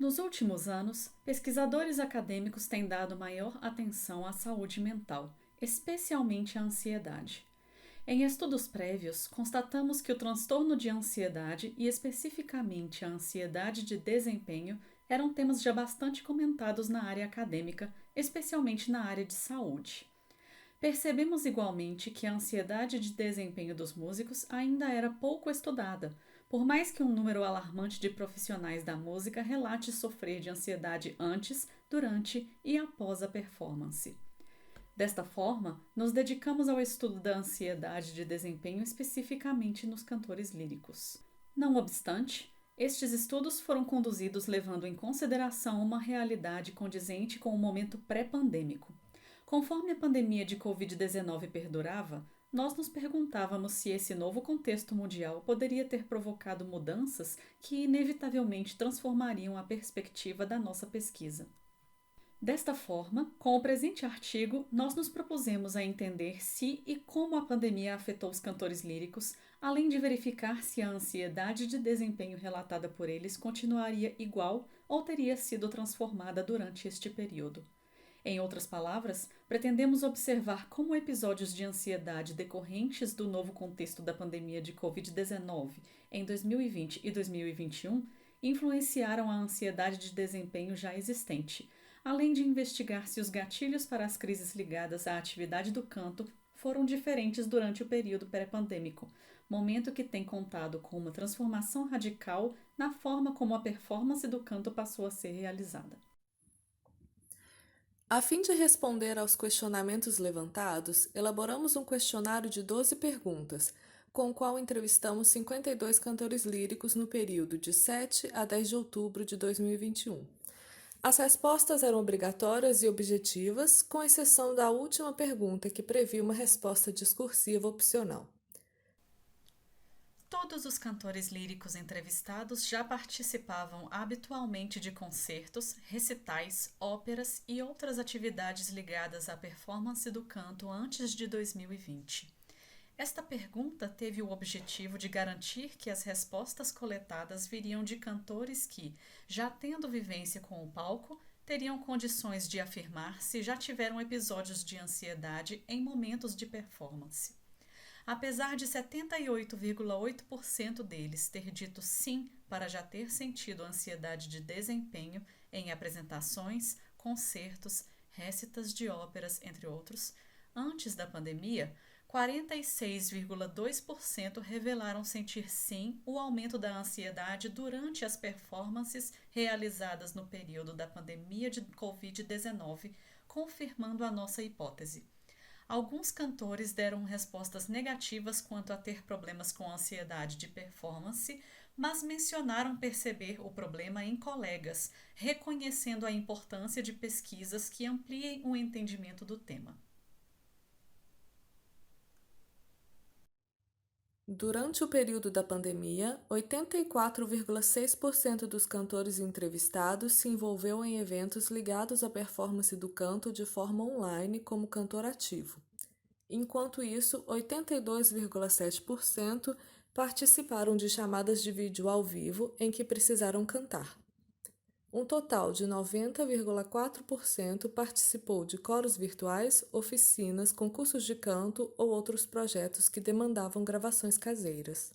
Nos últimos anos, pesquisadores acadêmicos têm dado maior atenção à saúde mental, especialmente à ansiedade. Em estudos prévios, constatamos que o transtorno de ansiedade e especificamente a ansiedade de desempenho eram temas já bastante comentados na área acadêmica, especialmente na área de saúde. Percebemos igualmente que a ansiedade de desempenho dos músicos ainda era pouco estudada, por mais que um número alarmante de profissionais da música relate sofrer de ansiedade antes, durante e após a performance. Desta forma, nos dedicamos ao estudo da ansiedade de desempenho especificamente nos cantores líricos. Não obstante, estes estudos foram conduzidos levando em consideração uma realidade condizente com o momento pré-pandêmico. Conforme a pandemia de Covid-19 perdurava, nós nos perguntávamos se esse novo contexto mundial poderia ter provocado mudanças que inevitavelmente transformariam a perspectiva da nossa pesquisa. Desta forma, com o presente artigo, nós nos propusemos a entender se e como a pandemia afetou os cantores líricos, além de verificar se a ansiedade de desempenho relatada por eles continuaria igual ou teria sido transformada durante este período. Em outras palavras, pretendemos observar como episódios de ansiedade decorrentes do novo contexto da pandemia de Covid-19 em 2020 e 2021 influenciaram a ansiedade de desempenho já existente, além de investigar se os gatilhos para as crises ligadas à atividade do canto foram diferentes durante o período pré-pandêmico, momento que tem contado com uma transformação radical na forma como a performance do canto passou a ser realizada. A fim de responder aos questionamentos levantados, elaboramos um questionário de 12 perguntas, com o qual entrevistamos 52 cantores líricos no período de 7 a 10 de outubro de 2021. As respostas eram obrigatórias e objetivas, com exceção da última pergunta, que previa uma resposta discursiva opcional. Todos os cantores líricos entrevistados já participavam habitualmente de concertos, recitais, óperas e outras atividades ligadas à performance do canto antes de 2020. Esta pergunta teve o objetivo de garantir que as respostas coletadas viriam de cantores que, já tendo vivência com o palco, teriam condições de afirmar se já tiveram episódios de ansiedade em momentos de performance. Apesar de 78,8% deles ter dito sim para já ter sentido ansiedade de desempenho em apresentações, concertos, récitas de óperas, entre outros, antes da pandemia, 46,2% revelaram sentir sim o aumento da ansiedade durante as performances realizadas no período da pandemia de Covid-19, confirmando a nossa hipótese. Alguns cantores deram respostas negativas quanto a ter problemas com ansiedade de performance, mas mencionaram perceber o problema em colegas, reconhecendo a importância de pesquisas que ampliem o entendimento do tema. Durante o período da pandemia, 84,6% dos cantores entrevistados se envolveu em eventos ligados à performance do canto de forma online como cantor ativo. Enquanto isso, 82,7% participaram de chamadas de vídeo ao vivo em que precisaram cantar. Um total de 90,4% participou de coros virtuais, oficinas, concursos de canto ou outros projetos que demandavam gravações caseiras.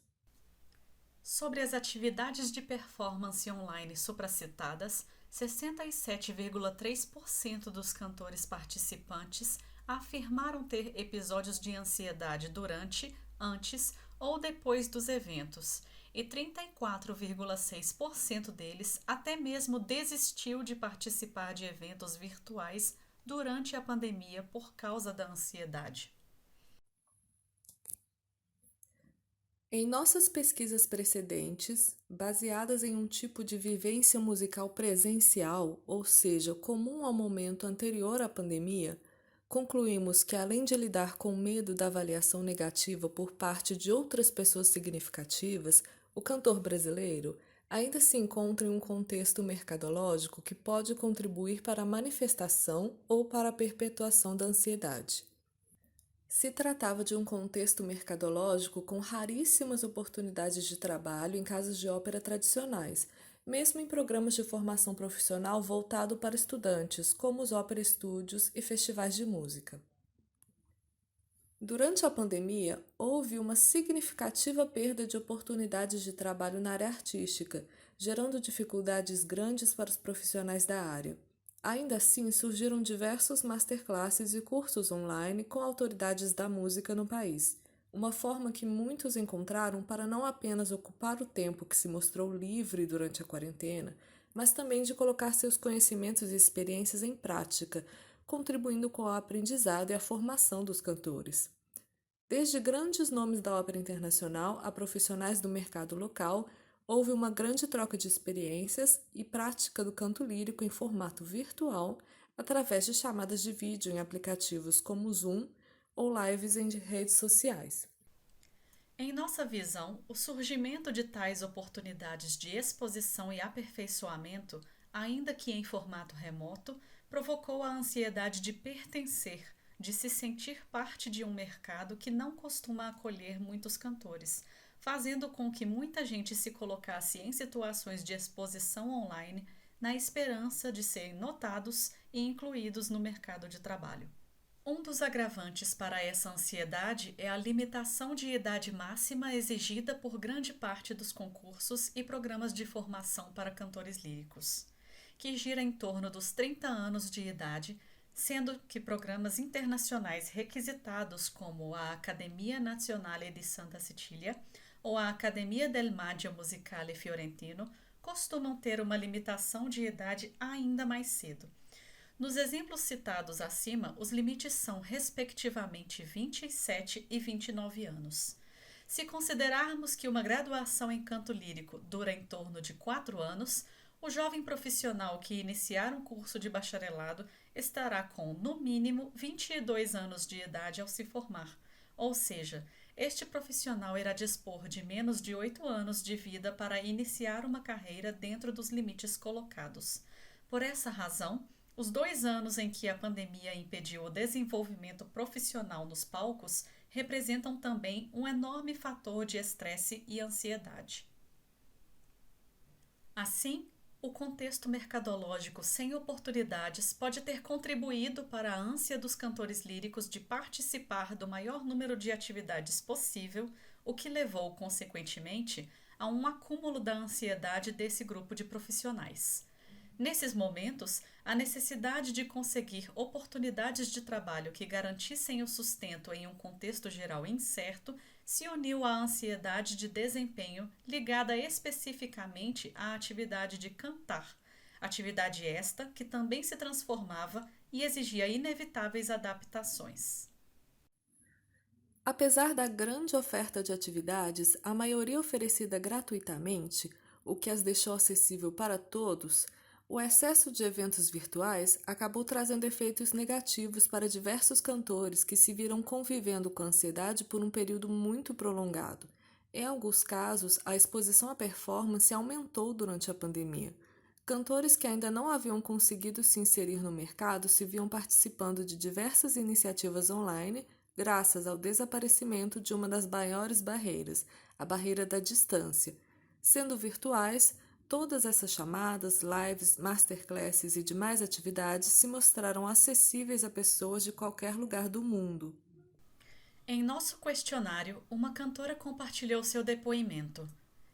Sobre as atividades de performance online supracitadas, 67,3% dos cantores participantes afirmaram ter episódios de ansiedade durante, antes ou depois dos eventos, e 34,6% deles até mesmo desistiu de participar de eventos virtuais durante a pandemia por causa da ansiedade. Em nossas pesquisas precedentes, baseadas em um tipo de vivência musical presencial, ou seja, comum ao momento anterior à pandemia, concluímos que, além de lidar com o medo da avaliação negativa por parte de outras pessoas significativas, o cantor brasileiro ainda se encontra em um contexto mercadológico que pode contribuir para a manifestação ou para a perpetuação da ansiedade. Se tratava de um contexto mercadológico com raríssimas oportunidades de trabalho em casas de ópera tradicionais, mesmo em programas de formação profissional voltado para estudantes, como os Opera Studios e festivais de música. Durante a pandemia, houve uma significativa perda de oportunidades de trabalho na área artística, gerando dificuldades grandes para os profissionais da área. Ainda assim, surgiram diversos masterclasses e cursos online com autoridades da música no país, uma forma que muitos encontraram para não apenas ocupar o tempo que se mostrou livre durante a quarentena, mas também de colocar seus conhecimentos e experiências em prática, contribuindo com o aprendizado e a formação dos cantores. Desde grandes nomes da ópera internacional a profissionais do mercado local, houve uma grande troca de experiências e prática do canto lírico em formato virtual através de chamadas de vídeo em aplicativos como Zoom ou lives em redes sociais. Em nossa visão, o surgimento de tais oportunidades de exposição e aperfeiçoamento, ainda que em formato remoto, provocou a ansiedade de pertencer, de se sentir parte de um mercado que não costuma acolher muitos cantores, fazendo com que muita gente se colocasse em situações de exposição online na esperança de serem notados e incluídos no mercado de trabalho. Um dos agravantes para essa ansiedade é a limitação de idade máxima exigida por grande parte dos concursos e programas de formação para cantores líricos, que gira em torno dos 30 anos de idade, sendo que programas internacionais requisitados como a Accademia Nazionale di Santa Cecilia ou a Academia del Maggio Musicale Fiorentino costumam ter uma limitação de idade ainda mais cedo. Nos exemplos citados acima, os limites são, respectivamente, 27 e 29 anos. Se considerarmos que uma graduação em canto lírico dura em torno de 4 anos, o jovem profissional que iniciar um curso de bacharelado estará com, no mínimo, 22 anos de idade ao se formar, ou seja, este profissional irá dispor de menos de 8 anos de vida para iniciar uma carreira dentro dos limites colocados. Por essa razão, os 2 anos em que a pandemia impediu o desenvolvimento profissional nos palcos representam também um enorme fator de estresse e ansiedade. Assim, o contexto mercadológico sem oportunidades pode ter contribuído para a ânsia dos cantores líricos de participar do maior número de atividades possível, o que levou, consequentemente, a um acúmulo da ansiedade desse grupo de profissionais. Nesses momentos, a necessidade de conseguir oportunidades de trabalho que garantissem o sustento em um contexto geral incerto se uniu à ansiedade de desempenho ligada especificamente à atividade de cantar, atividade esta que também se transformava e exigia inevitáveis adaptações. Apesar da grande oferta de atividades, a maioria oferecida gratuitamente, o que as deixou acessível para todos, o excesso de eventos virtuais acabou trazendo efeitos negativos para diversos cantores que se viram convivendo com a ansiedade por um período muito prolongado. Em alguns casos, a exposição à performance aumentou durante a pandemia. Cantores que ainda não haviam conseguido se inserir no mercado se viam participando de diversas iniciativas online, graças ao desaparecimento de uma das maiores barreiras, a barreira da distância. Sendo virtuais, todas essas chamadas, lives, masterclasses e demais atividades se mostraram acessíveis a pessoas de qualquer lugar do mundo. Em nosso questionário, uma cantora compartilhou seu depoimento.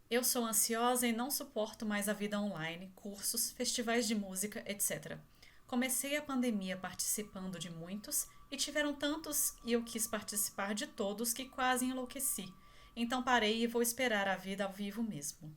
Eu sou ansiosa e não suporto mais a vida online, cursos, festivais de música, etc. Comecei a pandemia participando de muitos e tiveram tantos e eu quis participar de todos que quase enlouqueci. Então parei e vou esperar a vida ao vivo mesmo.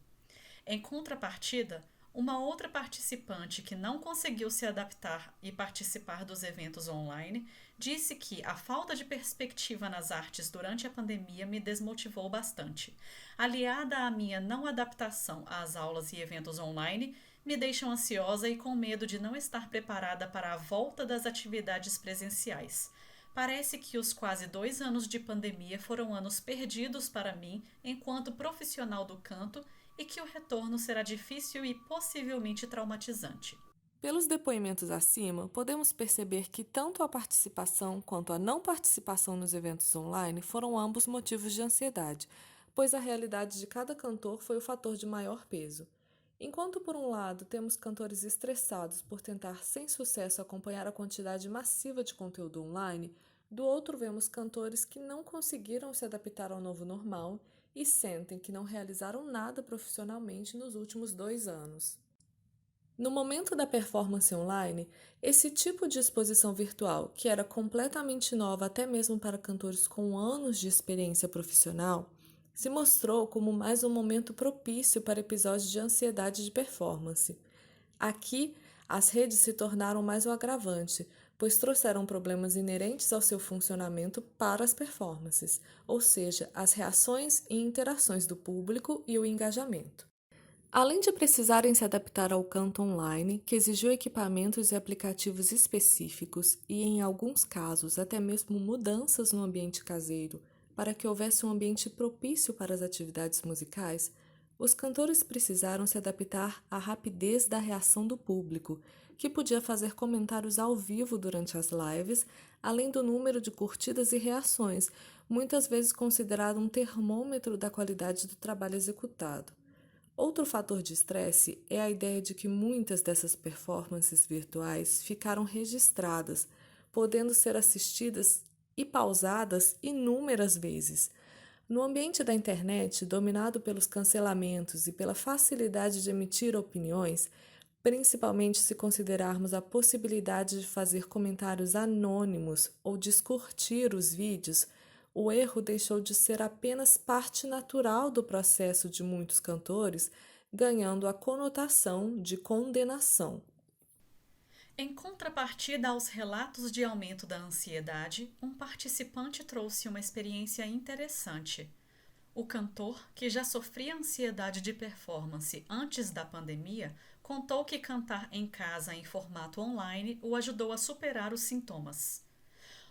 Em contrapartida, uma outra participante que não conseguiu se adaptar e participar dos eventos online disse que a falta de perspectiva nas artes durante a pandemia me desmotivou bastante. Aliada à minha não adaptação às aulas e eventos online, me deixam ansiosa e com medo de não estar preparada para a volta das atividades presenciais. Parece que os quase 2 anos de pandemia foram anos perdidos para mim enquanto profissional do canto e que o retorno será difícil e possivelmente traumatizante. Pelos depoimentos acima, podemos perceber que tanto a participação quanto a não participação nos eventos online foram ambos motivos de ansiedade, pois a realidade de cada cantor foi o fator de maior peso. Enquanto, por um lado, temos cantores estressados por tentar sem sucesso acompanhar a quantidade massiva de conteúdo online, do outro vemos cantores que não conseguiram se adaptar ao novo normal e sentem que não realizaram nada profissionalmente nos últimos 2 anos. No momento da performance online, esse tipo de exposição virtual, que era completamente nova até mesmo para cantores com anos de experiência profissional, se mostrou como mais um momento propício para episódios de ansiedade de performance. Aqui, as redes se tornaram mais um agravante, pois trouxeram problemas inerentes ao seu funcionamento para as performances, ou seja, as reações e interações do público e o engajamento. Além de precisarem se adaptar ao canto online, que exigiu equipamentos e aplicativos específicos e, em alguns casos, até mesmo mudanças no ambiente caseiro, para que houvesse um ambiente propício para as atividades musicais, os cantores precisaram se adaptar à rapidez da reação do público, que podia fazer comentários ao vivo durante as lives, além do número de curtidas e reações, muitas vezes considerado um termômetro da qualidade do trabalho executado. Outro fator de estresse é a ideia de que muitas dessas performances virtuais ficaram registradas, podendo ser assistidas e pausadas inúmeras vezes. No ambiente da internet, dominado pelos cancelamentos e pela facilidade de emitir opiniões, principalmente se considerarmos a possibilidade de fazer comentários anônimos ou descurtir os vídeos, o erro deixou de ser apenas parte natural do processo de muitos cantores, ganhando a conotação de condenação. Em contrapartida aos relatos de aumento da ansiedade, um participante trouxe uma experiência interessante. O cantor, que já sofria ansiedade de performance antes da pandemia, contou que cantar em casa em formato online o ajudou a superar os sintomas.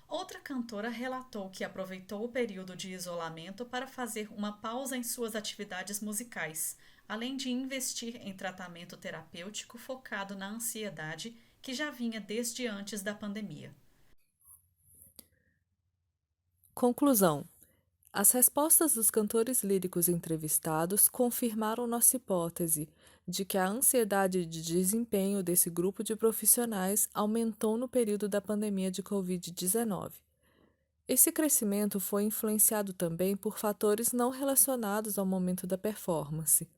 Outra cantora relatou que aproveitou o período de isolamento para fazer uma pausa em suas atividades musicais, além de investir em tratamento terapêutico focado na ansiedade que já vinha desde antes da pandemia. Conclusão: as respostas dos cantores líricos entrevistados confirmaram nossa hipótese de que a ansiedade de desempenho desse grupo de profissionais aumentou no período da pandemia de Covid-19. Esse crescimento foi influenciado também por fatores não relacionados ao momento da performance.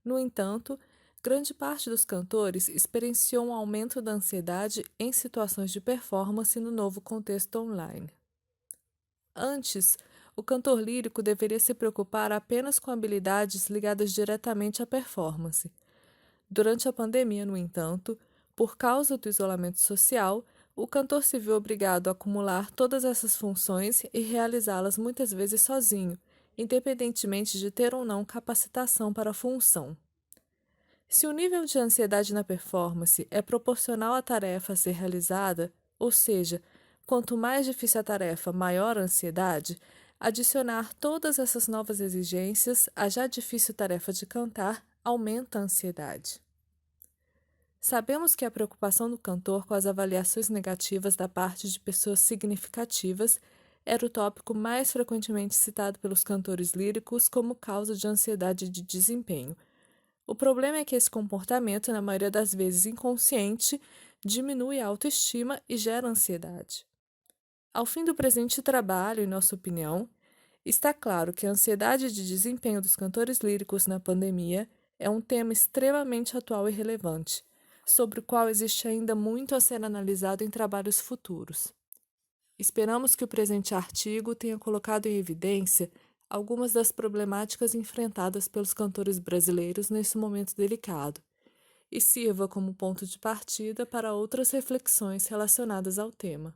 No entanto, grande parte dos cantores experienciou um aumento da ansiedade em situações de performance no novo contexto online. Antes, o cantor lírico deveria se preocupar apenas com habilidades ligadas diretamente à performance. Durante a pandemia, no entanto, por causa do isolamento social, o cantor se viu obrigado a acumular todas essas funções e realizá-las muitas vezes sozinho, independentemente de ter ou não capacitação para a função. Se o nível de ansiedade na performance é proporcional à tarefa a ser realizada, ou seja, quanto mais difícil a tarefa, maior a ansiedade, adicionar todas essas novas exigências à já difícil tarefa de cantar aumenta a ansiedade. Sabemos que a preocupação do cantor com as avaliações negativas da parte de pessoas significativas era o tópico mais frequentemente citado pelos cantores líricos como causa de ansiedade de desempenho. O problema é que esse comportamento, na maioria das vezes inconsciente, diminui a autoestima e gera ansiedade. Ao fim do presente trabalho, em nossa opinião, está claro que a ansiedade de desempenho dos cantores líricos na pandemia é um tema extremamente atual e relevante, sobre o qual existe ainda muito a ser analisado em trabalhos futuros. Esperamos que o presente artigo tenha colocado em evidência algumas das problemáticas enfrentadas pelos cantores brasileiros nesse momento delicado e sirva como ponto de partida para outras reflexões relacionadas ao tema.